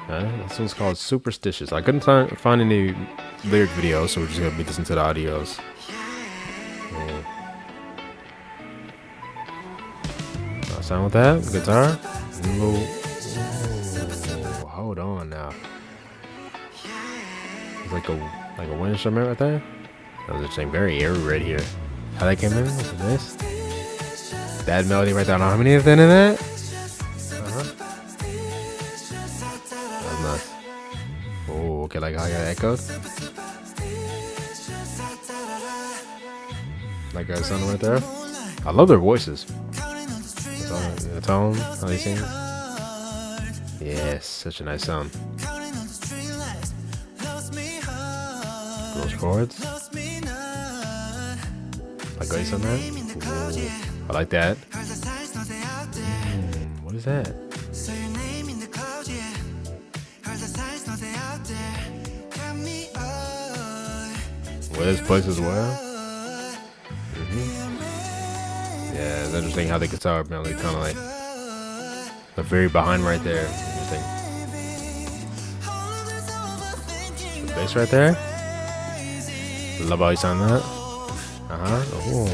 This one's called Superstitious. I couldn't find any lyric videos, so we're just gonna be listening to the audios. Sound with that guitar. Ooh, hold on now. It's like a wind instrument right there. That was interesting. Very airy right here. How that came in with this. That melody right there. I don't know how many of them in that. That's nice. Oh, okay, like how I got echoed. Like that sound right there. I love their voices. The tone, how they sing. Yes, such a nice sound. Those chords. Like bass on that. Ooh, I like that. What is that? Well, this place as well. Yeah, it's interesting how the guitar melody kind of like the very behind right there. Interesting. The bass right there. Love how you sound that. Oh.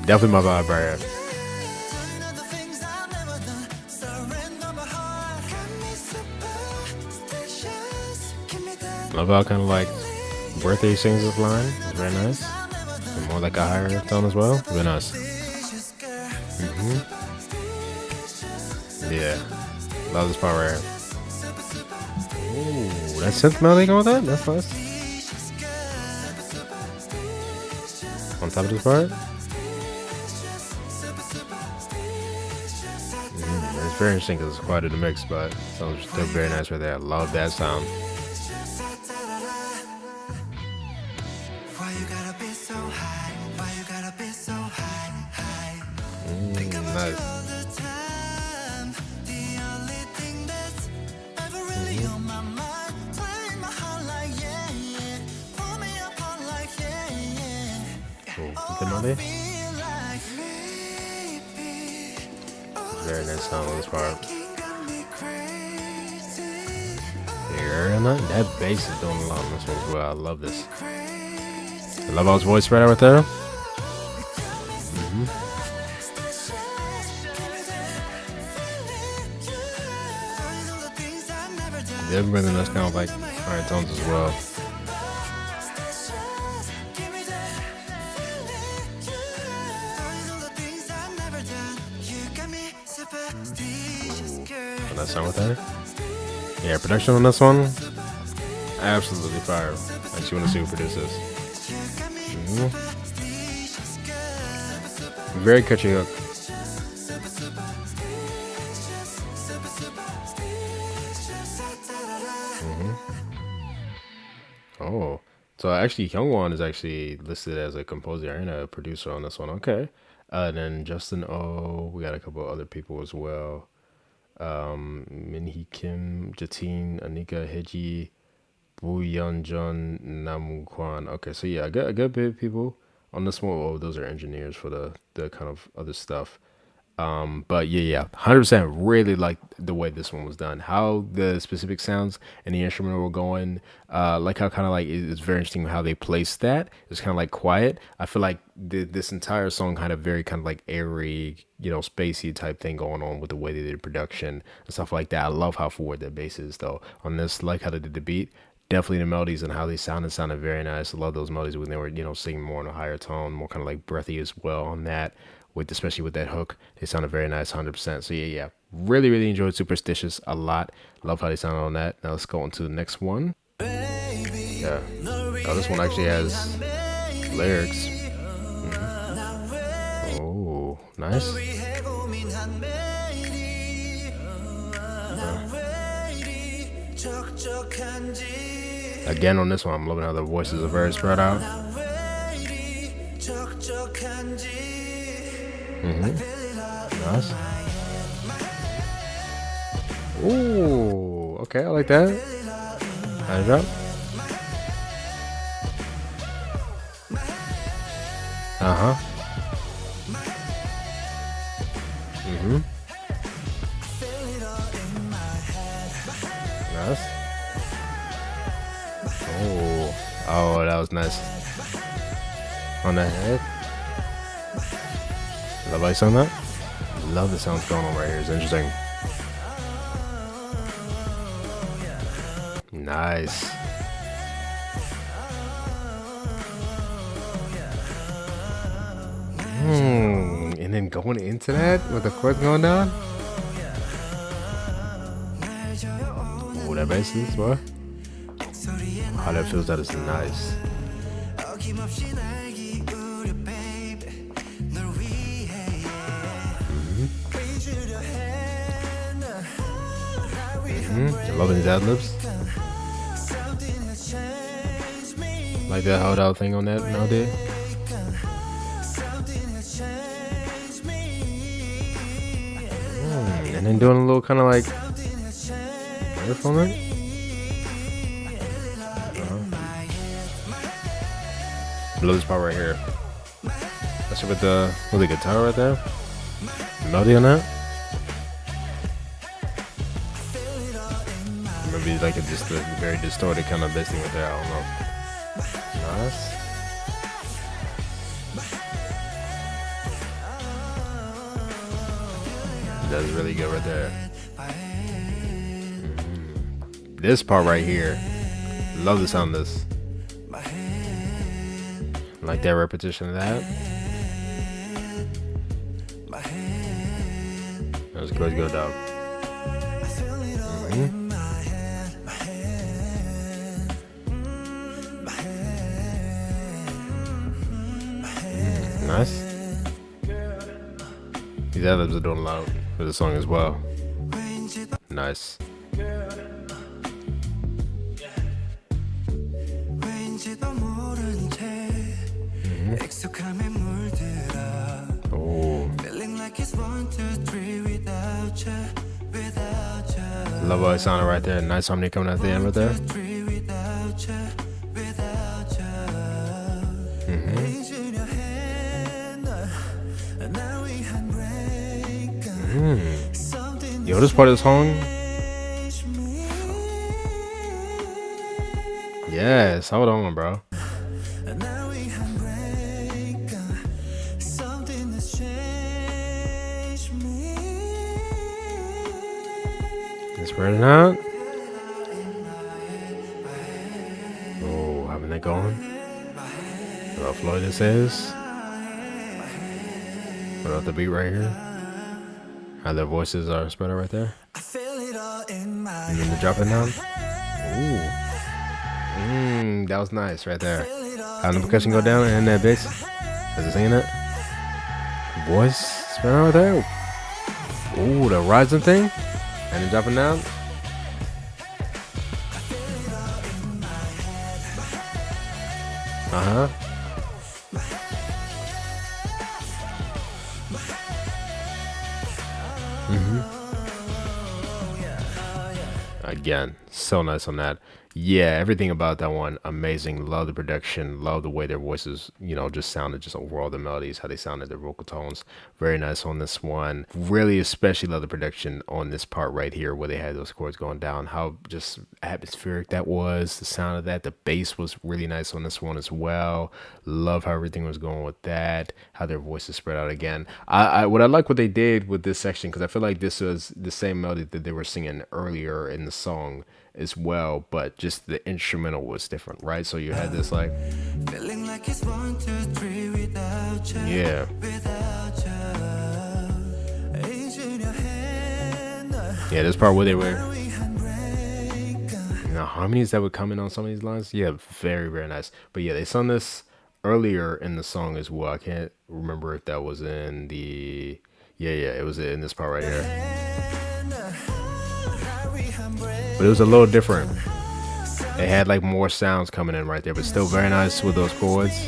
Definitely my vibe right here. Love how kind of like birthday sings this line. It's very nice. And more like a higher tone as well. Very nice. Yeah. Love this part right here. Ooh, that synth melody going with that? That's nice. On top of this part. It's very interesting because it's quite in the mix, but it sounds still very nice right there. I love that sound. Nice. Very nice sound on this part. That bass is doing a lot on this one as well. I love this. I love all his voice right out there. They're bringing us kind of like higher tones as well. And that sound with that? Yeah, production on this one, absolutely fire. I actually want to see who produced this. Very catchy hook. Oh, so actually HYUNGWON is actually listed as a composer and a producer on this one. Okay. Then Justin O, we got a couple other people as well. Minhee Kim, Jatin, Anika Heji, Woo Yeonjun, Nam Kwan. Okay, so yeah, a good bit of people on this one. Oh, those are engineers for the kind of other stuff. But yeah, 100% really like the way this one was done. How the specific sounds and the instrument were going. Like how kind of like it's very interesting how they placed that. It's kind of like quiet. I feel like this entire song had a very kind of like airy, spacey type thing going on with the way they did production and stuff like that. I love how forward that bass is though. On this, like how they did the beat. Definitely the melodies and how they sounded very nice. I love those melodies when they were, singing more in a higher tone, more kind of like breathy as well on that. Especially with that hook, they sounded very nice, 100%. So yeah, really enjoyed Superstitious a lot. Love how they sounded on that. Now let's go on to the next one. Yeah, this one actually has lyrics. Oh, nice. Again on this one, I'm loving how the voices are very spread out. Nice. Ooh, okay, I like that. High drop. Uh-huh. Mm-hmm. Nice. Oh. Oh, that was nice. On the head. Love how you sung that. Love the sounds going on right here. It's interesting. Nice. And then going into that with the chords going down. Oh, that bass is boy. How that feels, that is nice. Loving his ad libs. Like that hold out thing on that melody. And then doing a little kind of like riff on it. Love this part right here. That's with the guitar right there. Melody on that. Maybe like a just a very distorted kind of bass thing with that. I don't know. Nice. That's really good right there. This part right here. Love the sound of this. Like that repetition of that. That was good, good dog. Nice. These ad-libs are doing a lot for the song as well. Nice. Oh. Love how it sounded right there. Nice harmony coming out the end right there. Yo, this part of the song. Yes, hold on, bro. Spread it out. Oh, having that going. What up, Floyd? This is. What up, the beat right here? How their voices are spread out right there. And then the dropping down. Ooh. That was nice right there. How the percussion go down and that bass. Is it singing it? Voice spread out right there. Ooh, the rising thing. And then dropping down. Uh-huh. Again, so nice on that. Yeah, everything about that one, amazing. Love the production, love the way their voices, just sounded, just overall the melodies, how they sounded, their vocal tones. Very nice on this one. Really, especially love the production on this part right here where they had those chords going down. How just atmospheric that was, the sound of that. The bass was really nice on this one as well. Love how everything was going with that, how their voices spread out again. I like what they did with this section, because I feel like this was the same melody that they were singing earlier in the song as well, but just the instrumental was different, right? So you had this like feeling like it's 1, 2, 3 without you, yeah, yeah, this part where they were harmonies that would come in on some of these lines. Yeah, very, very nice. But yeah, they sung this earlier in the song as well. I can't remember if that was in the it was in this part right here, but it was a little different. It had like more sounds coming in right there, but still very nice with those chords.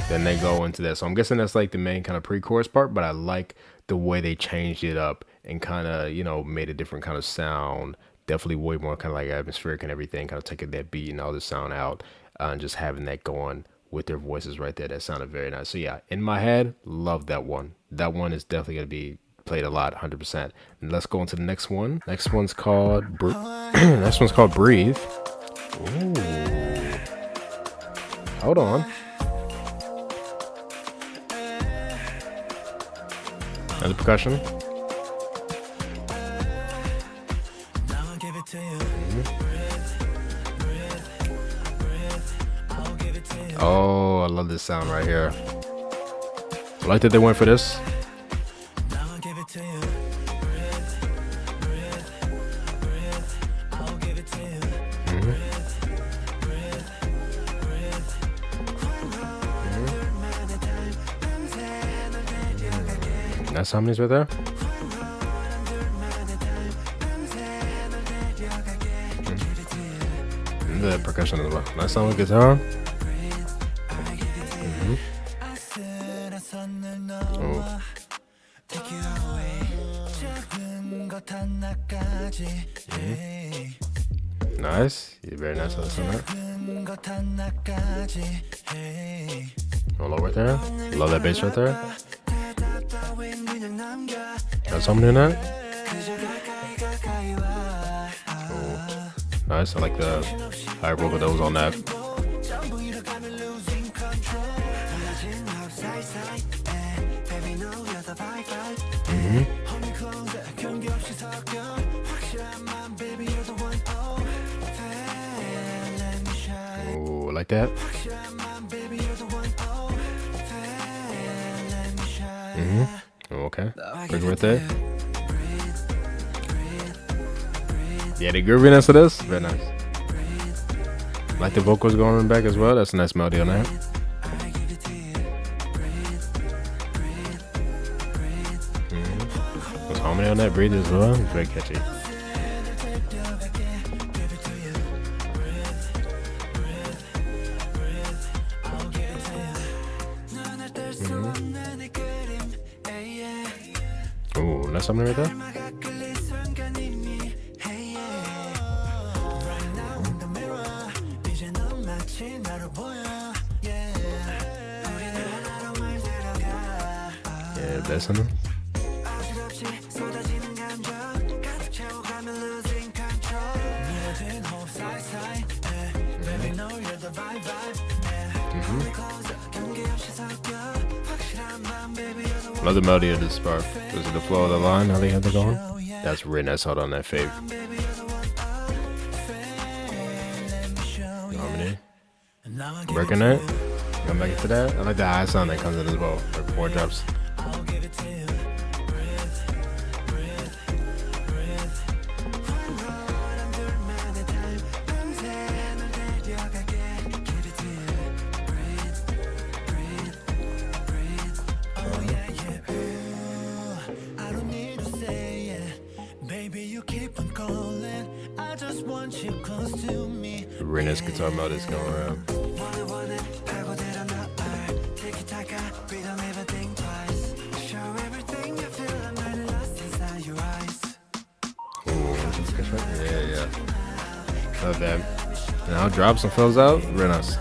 Then they go into that. So I'm guessing that's like the main kind of pre-chorus part, but I like the way they changed it up and kind of, made a different kind of sound. Definitely way more kind of like atmospheric and everything, kind of taking that beat and all the sound out. and just having that going with their voices right there. That sounded very nice. So yeah, in my head, love that one. That one is definitely gonna be played a lot, 100%. And let's go on to the next one. Next one's called next one's called Breathe. Ooh. Hold on. Another percussion. Oh, I love this sound right here. I like that they went for this. That's harmonies right there. The percussion as well. Nice sound with guitar. Oh. Nice. Yeah, very nice on that. Oh, low right there. Love that bass right there. Got something in that. Oh, nice. I like the high vocal that was on that. Oh, like that. Okay, big right there. Yeah, the grooviness of this, very nice. Like the vocals going in the back as well. That's a nice melody on that. There's harmony on that, breathe as well. It's very catchy. Ooh, that's something right there. Yeah, that's something. Love the melody of this part. This is the flow of the line, how they have it going. That's really nice out on that fade. Harmony. Breaking that. Come back to that. I like the high sound that comes in as well. Like 4 drops. Really nice guitar melody is going around. Yeah. Love that. Now drop some fills out. Really nice.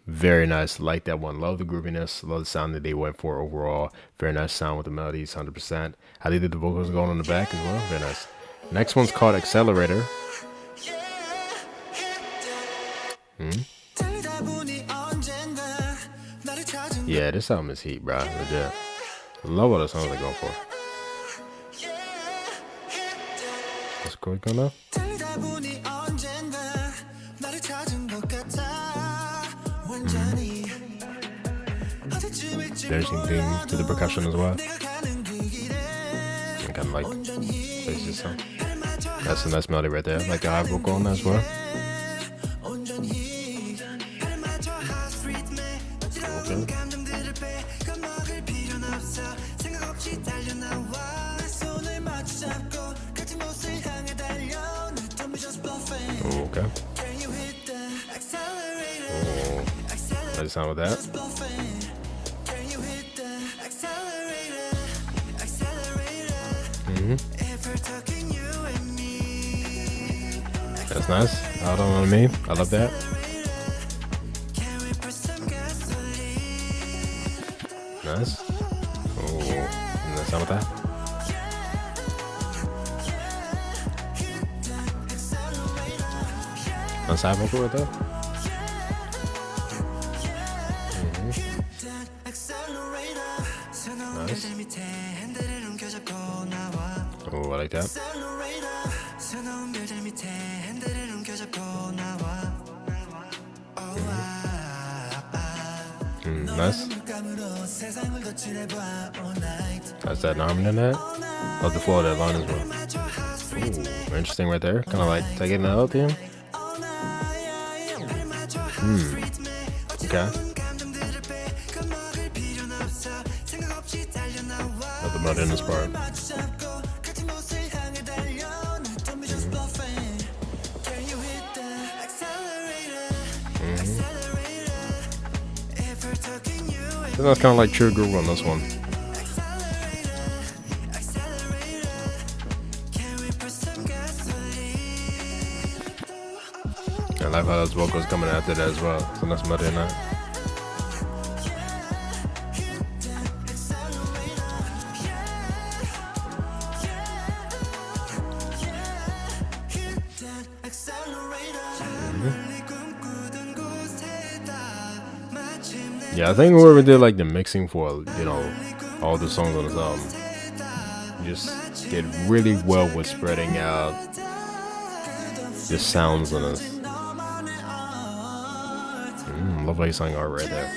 Very nice. Like that one. Love the grooviness. Love the sound that they went for overall. Very nice sound with the melodies, 100%. How they did the vocals going on the back as well. Very nice. Next one's called Accelerator. Yeah, this album is heat, bro. Legit. Love what the songs they're going for. Let's go now. There's something to the percussion as well. Kind of like bass sound. That's a nice melody right there. Like the high vocal on that as well. Okay. Oh. Nice sound with that. That's nice. I don't know what I mean. I love that. Nice. Oh, nice sound with that. On side vocal right there. Nice. Oh, I like that. Nice. That's that harmony in that. Love the flow of that line as well. Ooh, interesting right there. Kind of like taking that out there. Okay. Love the mud in this part. I think that's kind of like true groove on this one. I like how those vocals coming after that as well. So that's mud in that. Yeah, I think whoever did like the mixing for, you know, all the songs on this album just did really well with spreading out the sounds on this. Love how you sang art right there.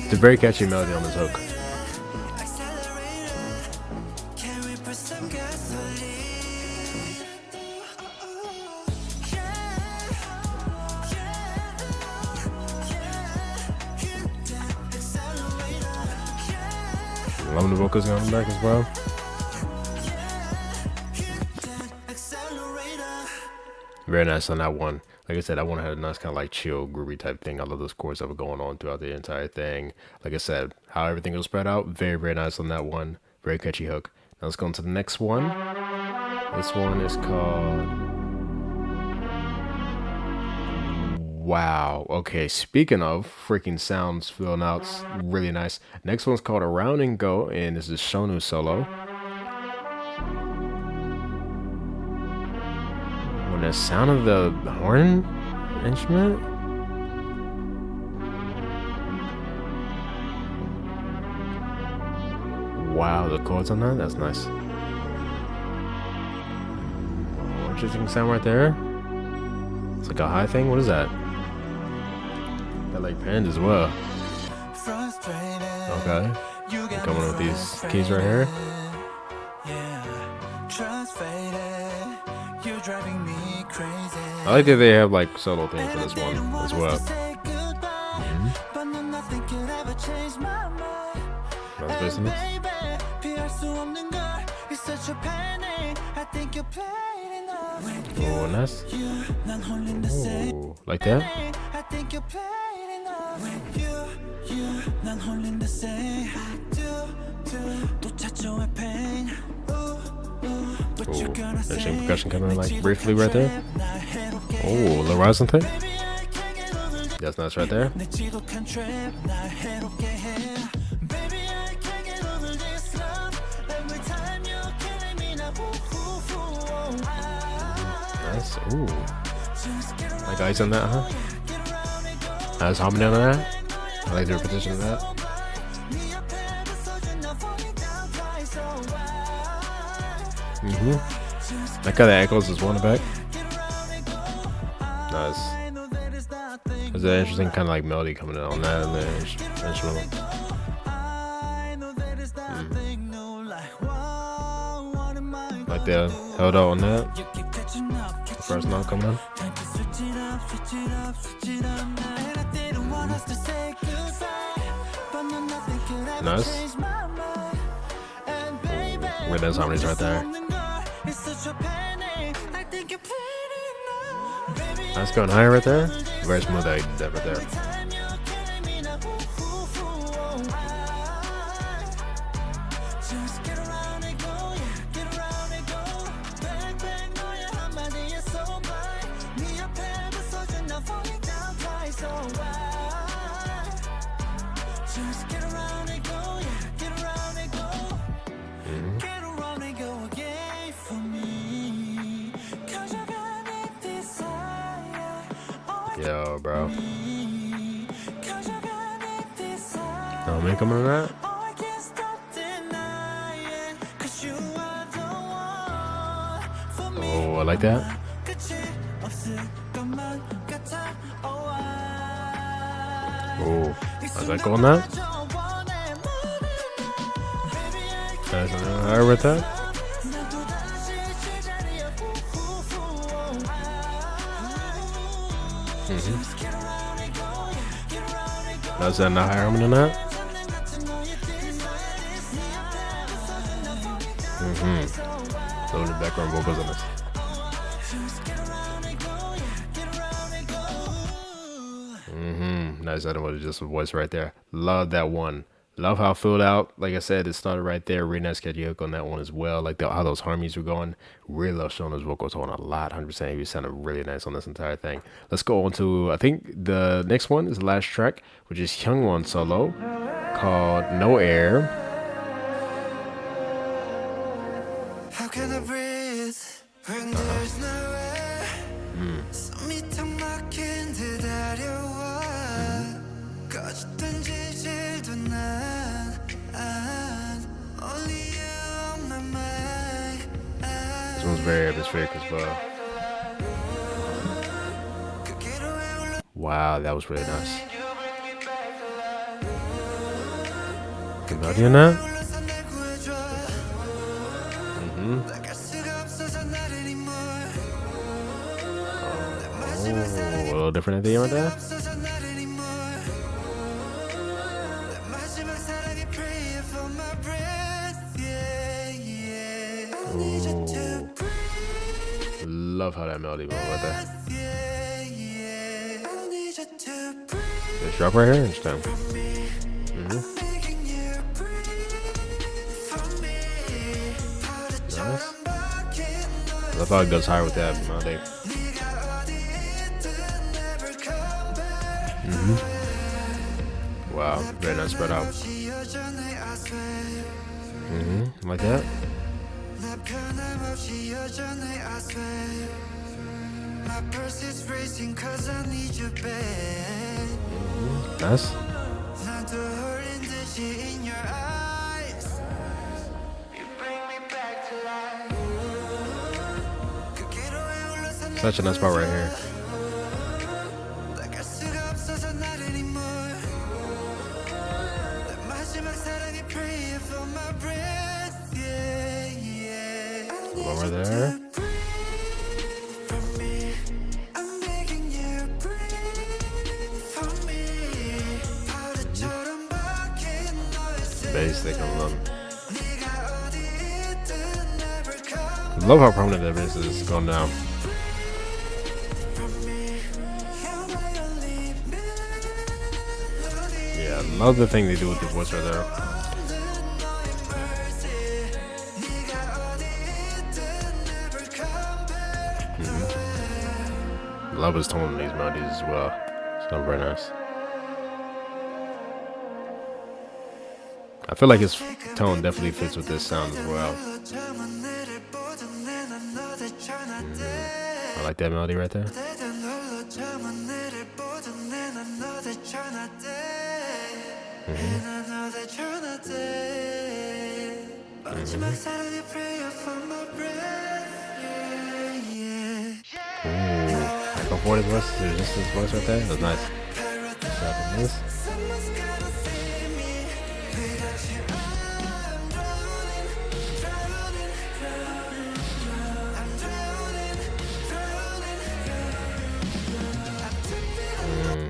It's a very catchy melody on this hook. Love the vocals coming back as well. Very nice on that one. Like I said, that one had a nice kind of like chill, groovy type thing. I love those chords that were going on throughout the entire thing. Like I said, how everything was spread out, very, very nice on that one. Very catchy hook. Now let's go on to the next one. This one is called... Wow. Okay, speaking of freaking sounds filling out, really nice. Next one's called Around and Go, and this is SHOWNU Solo. When the sound of the horn instrument. Wow, the chords on that, that's nice. Oh, interesting sound right there. It's like a high thing. What is that? Got like panned as well. Okay. I'm coming with these keys right here. I like that they have like solo things for this one as well. That's business. Oh, nice. Oh, like that. Oh, interesting percussion coming in like briefly right there. Oh, a little rising thing. That's nice right there. Nice. Ooh. Like ice on that, huh? Nice harmony on that. I like the repetition of that. Like how that echoes as one back. Nice. There's an interesting kind of like melody coming in on that and the instrumental. Like the held out on that. The first note coming in. Nice. Ooh, there's harmonies right there. That's going higher right there. Very smooth that right there. Yo, bro. No man coming on that. Oh, I like that. Oh, how's that going now? Guys, I with that. That's that not higher harmony than that. So the background vocals on this. Nice. I don't know, just a voice right there. Love that one. Love how it filled out. Like I said, it started right there. Really nice catchy hook on that one as well. Like how those harmonies were going. Really love SHOWNU's vocal tone a lot. 100%. He sounded really nice on this entire thing. Let's go on to, I think the next one is the last track, which is HYUNGWON Solo, called No Air. How can I breathe when there's no air? This one's very atmospheric as well. Wow, that was really nice. Good melody in that. Oh, a little different at the end right there. Ooh. Love how that melody went right there. It's sharp right here. Interesting. Nice. I love how it goes higher with that melody. Wow, very nice spread out. Like that. Nice. Such a nice part right here. Over there. Bass they come on. Love how prominent that bass is going down. Yeah, love the thing they do with the voice right there. Love his tone in these melodies as well. Sound very nice. I feel like his tone definitely fits with this sound as well. I like that melody right there. Go forward his voice. There's just his voice right there. That was nice.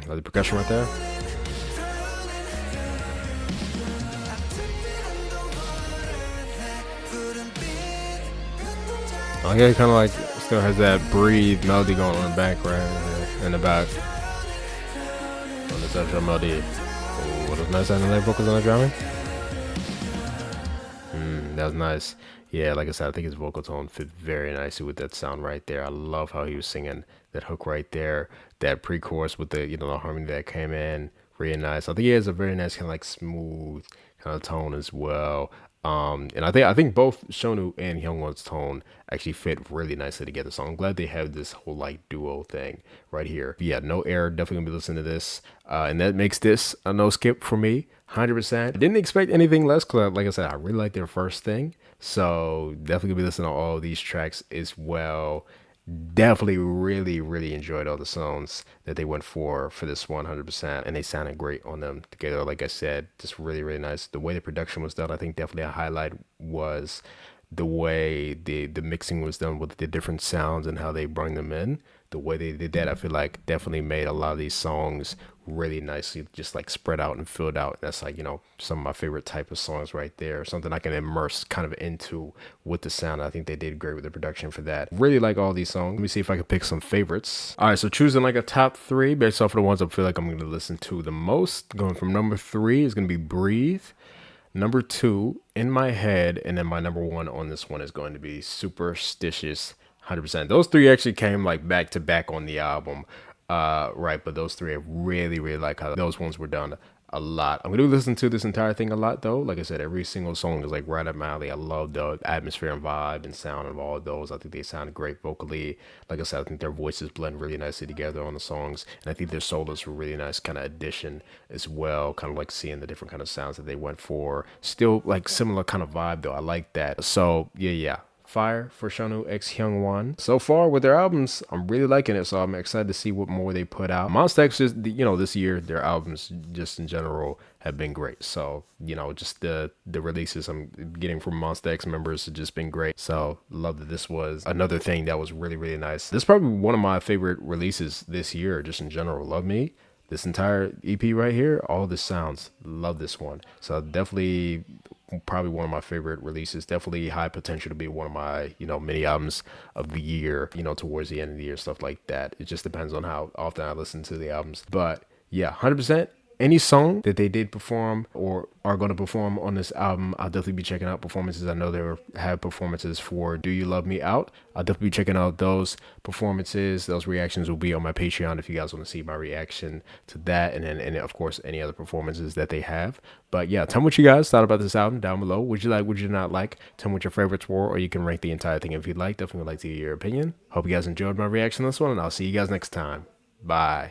The percussion right there. I like it kind of like still has that breathe melody going on in the background in the back on this actual melody. Oh, what was nice sounding like vocals on the drumming. That was nice. Yeah, like I said, I think his vocal tone fit very nicely with that sound right there. I love how he was singing that hook right there, that pre-chorus with the the harmony that came in, really nice. I think he has a very nice kind of like smooth kind of tone as well. And I think both Shonu and Hyungwon's tone actually fit really nicely together. So I'm glad they have this whole like duo thing right here. But yeah, no error. Definitely gonna be listening to this, and that makes this a no skip for me. 100%. Didn't expect anything less. Cause like I said, I really like their first thing. So definitely gonna be listening to all of these tracks as well. Definitely really, really enjoyed all the songs that they went for this 100%. And they sounded great on them together. Like I said, just really, really nice. The way the production was done, I think definitely a highlight was the way the mixing was done with the different sounds and how they bring them in. The way they did that, I feel like definitely made a lot of these songs really nicely, just like spread out and filled out. That's like, some of my favorite type of songs right there. Something I can immerse kind of into with the sound. I think they did great with the production for that. Really like all these songs. Let me see if I can pick some favorites. All right, so choosing like a top three based off of the ones I feel like I'm going to listen to the most. Going from number 3 is going to be Breathe. Number 2, In My Head, and then my number 1 on this one is going to be Superstitious. 100%. Those 3 actually came like back to back on the album, right? But those 3 I really, really like how those ones were done a lot. I'm gonna listen to this entire thing a lot though. Like I said, every single song is like right up my alley. I love the atmosphere and vibe and sound of all of those. I think they sound great vocally. Like I said, I think their voices blend really nicely together on the songs, and I think their solos were really nice kind of addition as well. Kind of like seeing the different kind of sounds that they went for. Still like similar kind of vibe though. I like that. So yeah. Fire for SHOWNU x HYUNGWON. So far with their albums, I'm really liking it. So I'm excited to see what more they put out. Monsta X just, this year, their albums just in general have been great. So, just the releases I'm getting from Monsta X members have just been great. So love that this was another thing that was really, really nice. This is probably one of my favorite releases this year, just in general. Love Me. This entire EP right here, all the sounds, love this one. So definitely probably one of my favorite releases. Definitely high potential to be one of my, mini albums of the year, towards the end of the year, stuff like that. It just depends on how often I listen to the albums. But yeah, 100%. Any song that they did perform or are going to perform on this album, I'll definitely be checking out performances. I know they have performances for Do You Love Me Out. I'll definitely be checking out those performances. Those reactions will be on my Patreon if you guys want to see my reaction to that. And of course, any other performances that they have. But yeah, tell me what you guys thought about this album down below. Would you like, would you not like? Tell me what your favorites were, or you can rank the entire thing if you'd like. Definitely would like to hear your opinion. Hope you guys enjoyed my reaction to this one, and I'll see you guys next time. Bye.